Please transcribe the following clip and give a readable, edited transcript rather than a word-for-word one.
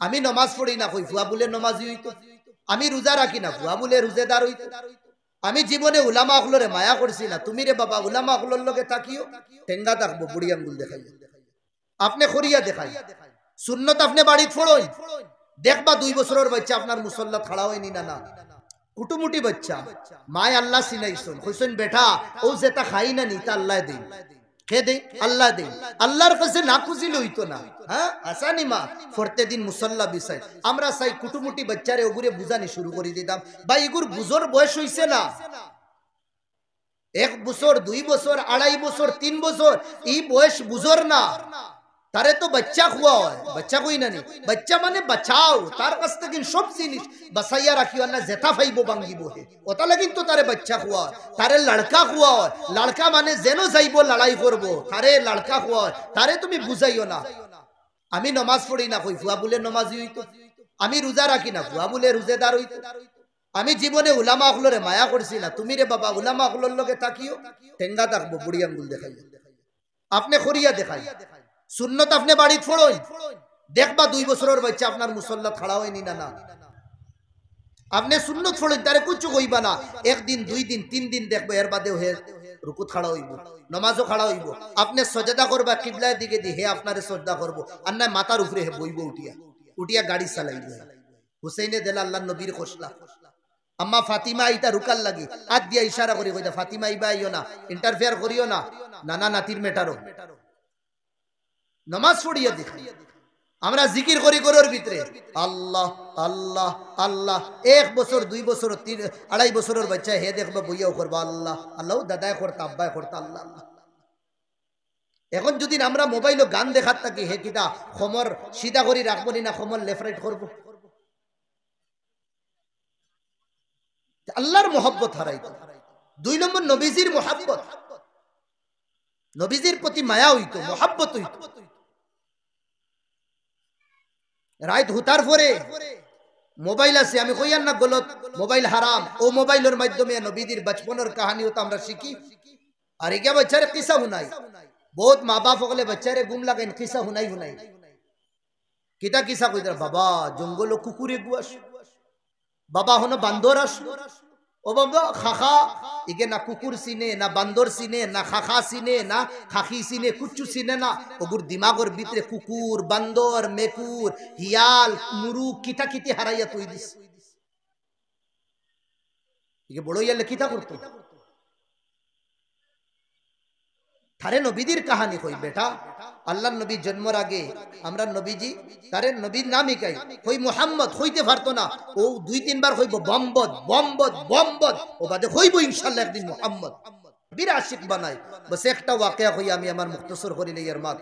আমি নমাজ পড়ি না কই ফুয়া বলে নমাজি হইতো, আমি রোজা রাখি না ফুয়া বলে রোজেদার হইতো, আমি জীবনে উলামা হলরে মায়া করছি না, তুমি রে বাবা উলামা হলর লগে তাকিও টেঙ্গা থাকবো বুড়ি আঙ্গুল দেখাই আপনি খরিয়া দেখাই সুন্নত আপনি বাড়িতে ফড়ই দেখবা 2 বছরের বাচ্চা আপনার মুসল্লা খাড়া হয়নি না না কুটুমুটি বাচ্চা মায় আল্লাহ সিনাইছন কইছেন বেটা ও যেটা খাই না নি তা আল্লাহ দেন খে দে আল্লাহ দেন আল্লাহর কাছে না খুশিল হইতো না হ্যাঁ আসানি মা ফরতে দিন মুসল্লা বিছাই আমরা চাই কুটুমুটি বাচ্চারে ওগুরে বুঝানি শুরু করে দিতাম ভাই এগুর বুঝর বয়স হইছে না 1 বছর 2 বছর 2.5 বছর 3 বছর এই বয়স বুঝর না তারে তো বাচ্চা খুয়া হয় বাচ্চা কই না নি বাচ্চা মানে বাঁচাও তার কাছ থেকে সব জিনিস বাসাইয়া রাখিও না জেতা ফাইবো ভাঙ্গিব হে ওটা লাগি তো তারে বাচ্চা খুয়া তারে লড়কা খুয়া হয় লড়কা মানে যেন যাইবো লড়াই করব তারে লড়কা খুয়া তারে তুমি বুঝাইও না আমি নামাজ পড়ি না কই ফুয়া বলে নামাজি হইতো, আমি রোজা রাখি না ফুয়া বলে রোজেদার হইতো, আমি জীবনে উলামা হলরে মায়া করছি না, তুমি রে বাবা উলামা হলর লগে তাকিও টেঙ্গা থাকবো বুড়ি আঙ্গুল দেখাই আপনি খরিয়া দেখাই সুন্নত আপনি বাড়িতে ফড়ই দেখবা 2 বছরের বাচ্চা আপনার মুসল্লা খাড়া হয়নি না না আপনি সুন্নত ফড়ই তারে কুচ্ছু কইবা না 1 দিন 2 দিন 3 দিন দেখবো এর বাদেও হে রুকুত খাড়া হইব নামাজও খাড়া হইব আপনি সাজদা করবা কিবলার দিকে দি হে আপনারে সাজদা করব আর না মাথার উপরে হে বইব উঠিয়া উঠিয়া গাড়ি চালাইব হুসাইনে দিল আল্লাহর নবীর খোসলা আম্মা ফাতিমা আইতা রুকাল লাগি হাত দিয়া ইশারা করি কইতা ফাতিমা আইবা আইও না ইন্টারফেয়ার করিও না নানা নাতির মেটারো নামাজ পড়িয়া দেখি আমরা জিকির করি করার ভিতরে আল্লাহ আল্লাহ আল্লাহ 1 বছর 2 বছর 2.5 বছরের বাচ্চা হে দেখবা বইয়াও করবা আল্লাহ আল্লাহ দাদায় করতা আব্বায় করতা আল্লাহ আল্লাহ এখন যদি আমরা মোবাইলে গান দেখাত থাকি হে কিটা খমর সিধা করি রাখবো না খমর লেফট রাইট করবো আল্লাহর মোহব্বত হারাইতো 2 নম্বর নবীজির মোহব্বত নবীজির প্রতি মায়া হইতো মোহব্বত হইতো রাত হুতার পরে মোবাইল আছে আমি কইয়ার না গলত মোবাইল হারাম ও মোবাইলের মাধ্যমে নবীদের বচপনের কাহিনী তো আমরা শিখি আর এগিয়া বাচ্চারে কিসা হুনাই বহুত মা বাপ হলে বাচ্চারে গুম লাগাইন কিসা হুনাই হুনাই কিতা কিসা কইতার বাবা জঙ্গল কুকুরে গুয়াস বাবা হনো বান্দর আস ও বাবা খাখা ইগে না কুকুর চিনে না বান্দর চিনে না খাখা চিনে না খাখি চিনে কুচ্ছু চিনে না ওগুর দিমাগর ভিতরে কুকুর বান্দর মেকুর হিয়াল মুরু কিতা কিতি হারাইয়া তুই দিস ইগে বড় ইয়ালে কিতা করতো তারে নবীদের কাহিনী কই বেটা আল্লাহর নবী জন্মের আগে আমরা নবীজি তারে নবীর নামই কই কই মুহাম্মদ হইতে পারতো না ও 2-3 বার কইব বম্বদ বম্বদ বম্বদ ও বাদে কইব ইনশাআল্লাহ একদিন মুহাম্মদ বীর আশিক বানাই বস একটা ওয়াকিয়া কই আমি আমার মুখতসর করি লইয়ার মাত